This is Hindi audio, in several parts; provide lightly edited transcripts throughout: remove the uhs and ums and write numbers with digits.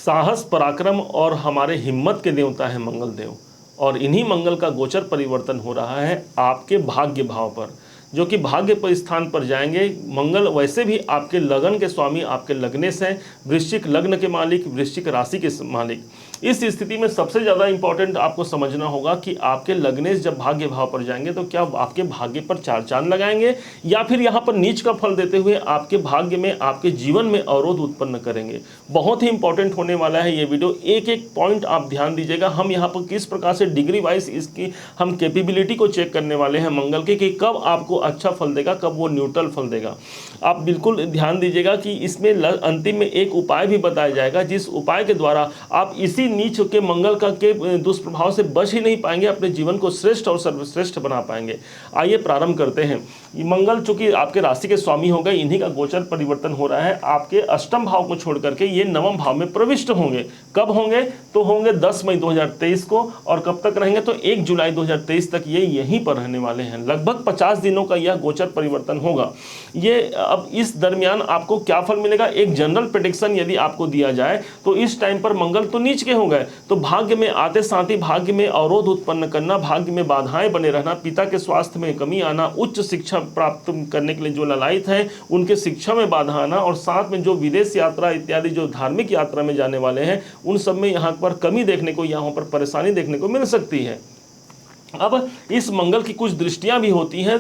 साहस, पराक्रम और हमारे हिम्मत के देवता हैं मंगल देव, और इन्हीं मंगल का गोचर परिवर्तन हो रहा है आपके भाग्य भाव पर, जो कि भाग्य पर स्थान पर जाएंगे। मंगल वैसे भी आपके लगन के स्वामी, आपके लग्नेश हैं, वृश्चिक लग्न के मालिक, वृश्चिक राशि के मालिक। इस स्थिति में सबसे ज़्यादा इंपॉर्टेंट आपको समझना होगा कि आपके लग्नेश जब भाग्य भाव पर जाएंगे तो क्या आपके भाग्य पर चार चांद लगाएंगे, या फिर यहाँ पर नीच का फल देते हुए आपके भाग्य में, आपके जीवन में अवरोध उत्पन्न करेंगे। बहुत ही इंपॉर्टेंट होने वाला है ये वीडियो, एक एक पॉइंट आप ध्यान दीजिएगा। हम यहाँ पर किस प्रकार से डिग्री वाइज इसकी हम कैपेबिलिटी को चेक करने वाले हैं मंगल के, कि कब आपको अच्छा फल देगा, कब वो न्यूट्रल फल देगा। आप बिल्कुल ध्यान दीजिएगा कि इसमें अंतिम में एक उपाय भी बताया जाएगा, जिस उपाय के द्वारा आप इसी नीच के मंगल का के दुष्प्रभाव से बच ही नहीं पाएंगे, अपने जीवन को श्रेष्ठ और सर्वश्रेष्ठ बना पाएंगे। आइए प्रारंभ करते हैं। मंगल चूंकि आपके राशि के स्वामी हो गए, इन्हीं का गोचर परिवर्तन हो रहा है। आपके अष्टम भाव को छोड़ करके ये नवम भाव में प्रविष्ट होंगे। कब होंगे? तो होंगे 10 मई 2023 को, और कब तक रहेंगे? तो 1 जुलाई 2023 तक ये यहीं पर रहने वाले हैं। लगभग 50 दिनों का यह गोचर परिवर्तन होगा। ये अब इस दरमियान आपको क्या फल मिलेगा? एक जनरल प्रेडिक्शन यदि आपको दिया जाए तो इस टाइम पर मंगल तो नीच के हो गए, तो भाग्य में आते साथ ही भाग्य में अवरोध उत्पन्न करना, भाग्य में बाधाएं बने रहना, पिता के स्वास्थ्य में कमी आना, उच्च शिक्षा प्राप्त करने के लिए जो ललायत हैं उनके शिक्षा में बाधा आना, और साथ में जो विदेश यात्रा इत्यादि जो धार्मिक यात्रा में जाने वाले हैं उन सब में यहाँ पर कमी देखने को, यहाँ पर परेशानी देखने को मिल सकती है। अब इस मंगल की कुछ दृष्टियां भी होती हैं।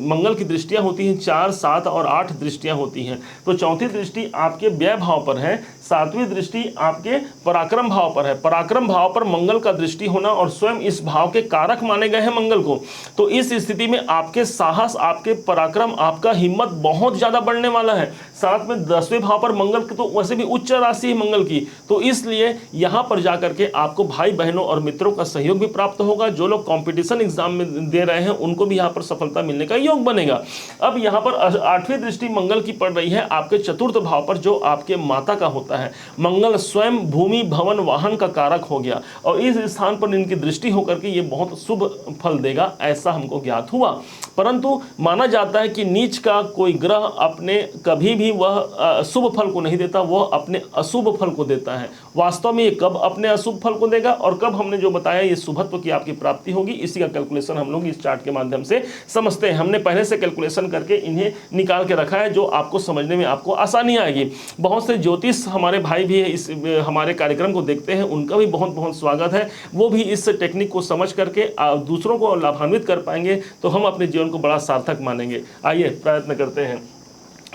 मंगल की दृष्टियां होती हैं 4, 7 और 8 दृष्टियां होती हैं। तो चौथी दृष्टि आपके व्यय भाव पर है, 7वीं दृष्टि आपके पराक्रम भाव पर है। पराक्रम भाव पर मंगल का दृष्टि होना, और स्वयं इस भाव के कारक माने गए हैं मंगल को। तो इस स्थिति में आपके साहस, आपके पराक्रम, आपका हिम्मत बहुत ज़्यादा बढ़ने वाला है। साथ में 10वें भाव पर मंगल की तो वैसे भी उच्च राशि है मंगल की, तो इसलिए यहाँ पर जाकर के आपको भाई बहनों और मित्रों का सहयोग भी प्राप्त होगा। जो लोग कंपटीशन एग्जाम में दे रहे हैं उनको भी यहाँ पर सफलता मिलने का योग बनेगा। अब यहाँ पर 8वीं दृष्टि मंगल की पड़ रही है आपके चतुर्थ भाव पर, जो आपके माता का होता है। मंगल स्वयं भूमि, भवन, वाहन का कारक हो गया, और इस स्थान पर इनकी दृष्टि होकर के ये बहुत शुभ फल देगा, ऐसा हमको ज्ञात हुआ। परंतु माना जाता है कि नीच का कोई ग्रह अपने कभी भी वह शुभ फल को नहीं देता, वह अपने अशुभ फल को देता है। वास्तव में ये कब अपने अशुभ फल को देगा और कब हमने जो बताया ये शुभत्व की आपकी प्राप्ति होगी, इसी का कैलकुलेशन हम लोग इस चार्ट के माध्यम से समझते हैं। हमने पहले से कैलकुलेशन करके इन्हें निकाल के रखा है, जो आपको समझने में आपको आसानी आएगी। बहुत से ज्योतिष हमारे भाई भी इस हमारे कार्यक्रम को देखते हैं, उनका भी बहुत बहुत स्वागत है। वो भी इस टेक्निक को समझ करके दूसरों को लाभान्वित कर पाएंगे, तो हम अपने जीवन को बड़ा सार्थक मानेंगे। आइए प्रयत्न करते हैं।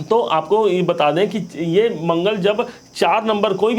तो आपको ये बता दें कि ये मंगल जब 4 नंबर कोई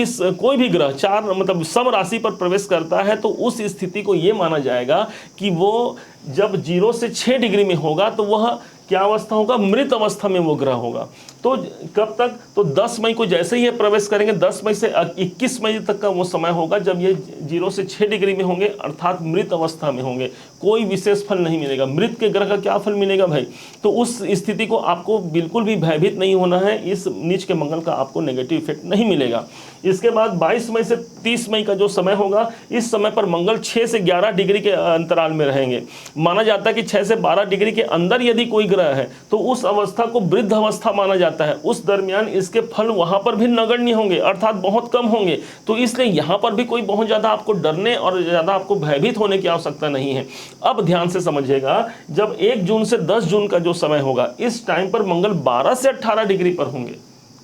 भी ग्रह 4 मतलब सब राशि पर प्रवेश करता है, तो उस स्थिति को ये माना जाएगा कि वो जब 0 से 6 डिग्री में होगा तो वह क्या अवस्था होगा? मृत अवस्था में वो ग्रह होगा। तो कब तक? तो 10 मई को जैसे ही ये प्रवेश करेंगे, 10 मई से 21 मई तक का वो समय होगा जब ये 0 से 6 डिग्री में होंगे, अर्थात मृत अवस्था में होंगे। कोई विशेष फल नहीं मिलेगा। मृत के ग्रह का क्या फल मिलेगा भाई? तो उस स्थिति को आपको बिल्कुल भी भयभीत नहीं होना है। इस नीच के मंगल का आपको नेगेटिव इफेक्ट नहीं मिलेगा। इसके बाद 22 मई से 30 मई का जो समय होगा, इस समय पर मंगल 6 से 11 डिग्री के अंतराल में रहेंगे। माना जाता है कि 6 से 12 डिग्री के अंदर यदि कोई ग्रह है तो उस अवस्था को वृद्ध अवस्था माना जाता है। उस दरमियान इसके फल वहां पर भी नगण्य होंगे, अर्थात बहुत कम होंगे। तो इसलिए यहां पर भी कोई बहुत ज्यादा आपको डरने और ज्यादा आपको भयभीत होने की आवश्यकता नहीं है। अब ध्यान से समझिएगा, जब 1 जून से 10 जून का जो समय होगा, इस टाइम पर मंगल 12 से 18 डिग्री पर होंगे।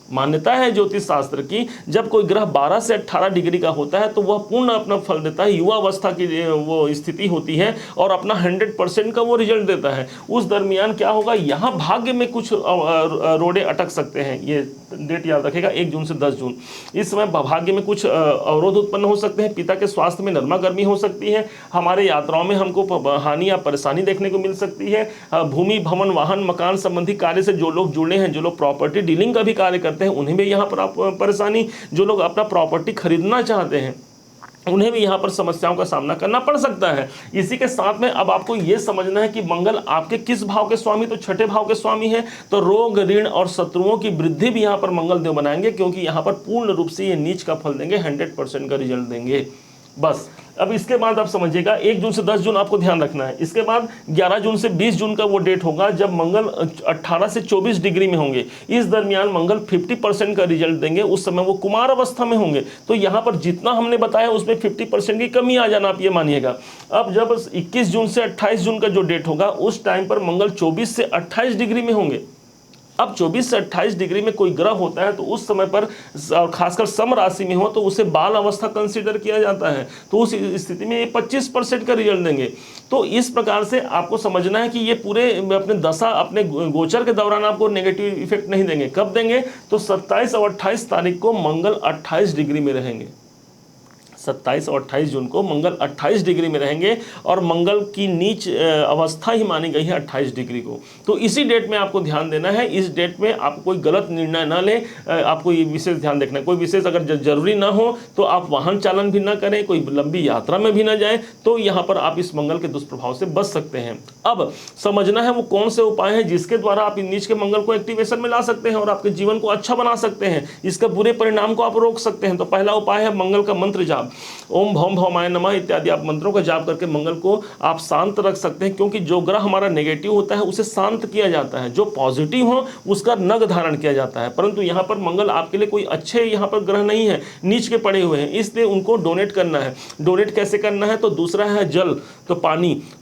मान्यता है ज्योतिष शास्त्र की, जब कोई ग्रह 12 से 18 डिग्री का होता है तो वह पूर्ण अपना फल देता है। युवा अवस्था की वो स्थिति होती है और अपना 100% का वो रिजल्ट देता है। उस दरमियान क्या होगा? यहाँ भाग्य में कुछ रोड़े अटक सकते हैं। ये डेट याद रखेगा, 1 जून से 10 जून। इस समय भाग्य में कुछ अवरोध उत्पन्न हो सकते हैं। पिता के स्वास्थ्य में नरमा गर्मी हो सकती है। हमारे यात्राओं में हमको हानि या परेशानी देखने को मिल सकती है। भूमि, भवन, वाहन, मकान संबंधी कार्य से जो लोग जुड़े हैं, जो लोग प्रॉपर्टी डीलिंग का भी कार्य करते हैं, उन्हें भी यहाँ पर परेशानी, जो लोग अपना प्रॉपर्टी खरीदना चाहते हैं उन्हें भी यहाँ पर समस्याओं का सामना करना पड़ सकता है। इसी के साथ में अब आपको ये समझना है कि मंगल आपके किस भाव के स्वामी? तो 6ठे भाव के स्वामी है। तो रोग, ऋण और शत्रुओं की वृद्धि भी यहाँ पर मंगल देव बनाएंगे, क्योंकि यहाँ पर पूर्ण रूप से ये नीच का फल देंगे, 100% का रिजल्ट देंगे। बस। अब इसके बाद आप समझिएगा 1 जून से 10 जून आपको ध्यान रखना है। इसके बाद 11 जून से 20 जून का वो डेट होगा जब मंगल 18 से 24 डिग्री में होंगे। इस दरमियान मंगल 50% का रिजल्ट देंगे, उस समय वो कुमार अवस्था में होंगे। तो यहाँ पर जितना हमने बताया उसमें 50% की कमी आ जाना, आप ये मानिएगा। अब जब 21 जून से 28 जून का जो डेट होगा उस टाइम पर मंगल 24 से 28 डिग्री में होंगे। अब 24 से 28 डिग्री में कोई ग्रह होता है तो उस समय पर खासकर सम राशि में हो तो उसे बाल अवस्था कंसीडर किया जाता है, तो उस स्थिति में ये 25% का रिजल्ट देंगे। तो इस प्रकार से आपको समझना है कि ये पूरे अपने दशा अपने गोचर के दौरान आपको नेगेटिव इफेक्ट नहीं देंगे। कब देंगे? तो 27 और 28 तारीख को मंगल 28 डिग्री में रहेंगे। 27 और 28 जून को मंगल 28 डिग्री में रहेंगे और मंगल की नीच अवस्था ही मानी गई है 28 डिग्री को। तो इसी डेट में आपको ध्यान देना है। इस डेट में आप कोई गलत निर्णय ना लें, आपको ये विशेष ध्यान रखना है। कोई विशेष अगर जरूरी ना हो तो आप वाहन चालन भी ना करें, कोई लंबी यात्रा में भी ना जाएं, तो यहाँ पर आप इस मंगल के दुष्प्रभाव से बच सकते हैं। अब समझना है वो कौन से उपाय हैं जिसके द्वारा आप नीच के मंगल को एक्टिवेशन में ला सकते हैं और आपके जीवन को अच्छा बना सकते हैं, इसका बुरे परिणाम को आप रोक सकते हैं। तो पहला उपाय है मंगल का मंत्र जाप। ओम भौम भौमाय नमः इत्यादि आप मंत्रों का जाप करके मंगल को आप शांत रख सकते हैं, क्योंकि जो ग्रह हमारा नेगेटिव होता है उसे शांत किया जाता है, जो पॉजिटिव हो उसका नग धारण किया जाता है। परंतु यहाँ पर मंगल आपके लिए कोई अच्छे यहाँ पर ग्रह नहीं है, नीच के पड़े हुए हैं, इसलिए उनको डोनेट करना है। डोनेट कैसे करना है? तो दूसरा है जल, तो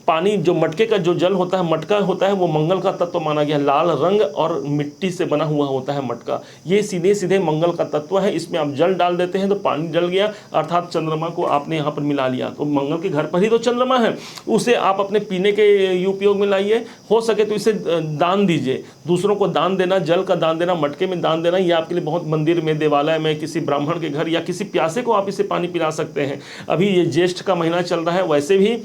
पानी जो मटके का जो जल होता है, मटका होता है, वो मंगल का तत्व माना गया। लाल रंग और मिट्टी से बना हुआ होता है मटका, ये सीधे सीधे मंगल का तत्व है। इसमें आप जल डाल देते हैं तो पानी जल गया, अर्थात चंद्रमा को आपने यहाँ पर मिला लिया। तो मंगल के घर पर ही तो चंद्रमा है, उसे आप अपने पीने के उपयोग में लाइए। हो सके तो इसे दान दीजिए, दूसरों को दान देना, जल का दान देना, मटके में दान देना, ये आपके लिए बहुत, मंदिर में, देवालय में, किसी ब्राह्मण के घर या किसी प्यासे को आप इसे पानी पिला सकते हैं। अभी ये ज्येष्ठ का महीना चल रहा है, वैसे भी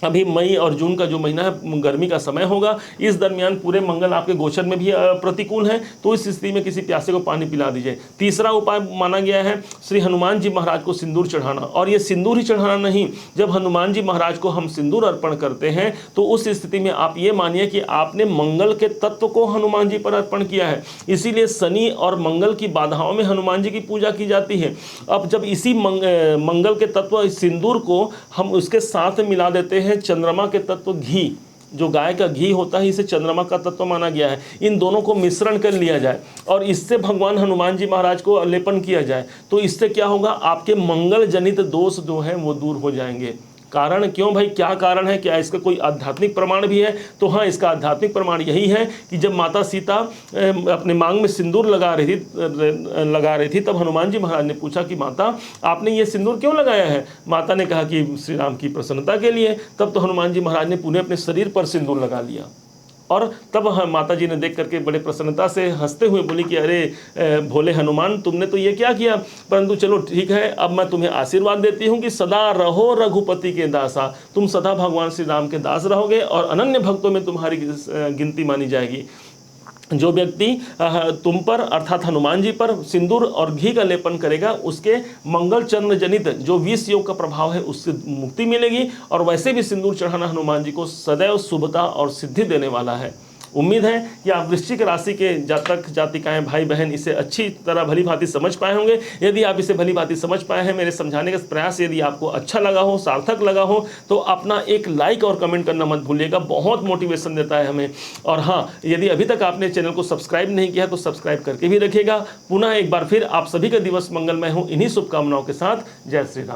अभी मई और जून का जो महीना है गर्मी का समय होगा, इस दरमियान पूरे मंगल आपके गोचर में भी प्रतिकूल है, तो इस स्थिति में किसी प्यासे को पानी पिला दीजिए। तीसरा उपाय माना गया है श्री हनुमान जी महाराज को सिंदूर चढ़ाना। और ये सिंदूर ही चढ़ाना नहीं, जब हनुमान जी महाराज को हम सिंदूर अर्पण करते हैं तो उस स्थिति में आप ये मानिए कि आपने मंगल के तत्व को हनुमान जी पर अर्पण किया है। इसीलिए शनि और मंगल की बाधाओं में हनुमान जी की पूजा की जाती है। अब जब इसी मंगल के तत्व सिंदूर को हम उसके साथ मिला देते हैं चंद्रमा के तत्व घी, जो गाय का घी होता है, इसे चंद्रमा का तत्व माना गया है। इन दोनों को मिश्रण कर लिया जाए और इससे भगवान हनुमान जी महाराज को लेपन किया जाए, तो इससे क्या होगा? आपके मंगल जनित दोष जो हैं वो दूर हो जाएंगे। कारण क्यों भाई, क्या कारण है? क्या इसका कोई आध्यात्मिक प्रमाण भी है? तो हाँ, इसका आध्यात्मिक प्रमाण यही है कि जब माता सीता अपने मांग में सिंदूर लगा रही थी तब हनुमान जी महाराज ने पूछा कि माता आपने ये सिंदूर क्यों लगाया है? माता ने कहा कि श्री राम की प्रसन्नता के लिए। तब तो हनुमान जी महाराज ने पुनः अपने शरीर पर सिंदूर लगा लिया और तब माता जी ने देख करके बड़े प्रसन्नता से हंसते हुए बोली कि अरे भोले हनुमान, तुमने तो ये क्या किया, परंतु चलो ठीक है, अब मैं तुम्हें आशीर्वाद देती हूँ कि सदा रहो रघुपति के दासा, तुम सदा भगवान श्री राम के दास रहोगे और अनन्य भक्तों में तुम्हारी गिनती मानी जाएगी। जो व्यक्ति तुम पर अर्थात हनुमान जी पर सिंदूर और घी का लेपन करेगा, उसके मंगल चंद्र जनित जो विष योग का प्रभाव है उससे मुक्ति मिलेगी। और वैसे भी सिंदूर चढ़ाना हनुमान जी को सदैव शुभता और सिद्धि देने वाला है। उम्मीद है कि आप वृश्चिक राशि के जातक जातिकाएं भाई बहन इसे अच्छी तरह भली भांति समझ पाए होंगे। यदि आप इसे भली भांति समझ पाए हैं, मेरे समझाने का प्रयास यदि आपको अच्छा लगा हो, सार्थक लगा हो, तो अपना एक लाइक और कमेंट करना मत भूलिएगा, बहुत मोटिवेशन देता है हमें। और हाँ, यदि अभी तक आपने चैनल को सब्सक्राइब नहीं किया तो सब्सक्राइब करके भी रखिएगा। पुनः एक बार फिर आप सभी का दिवस मंगलमय हो, इन्हीं शुभकामनाओं के साथ। जय श्री राम।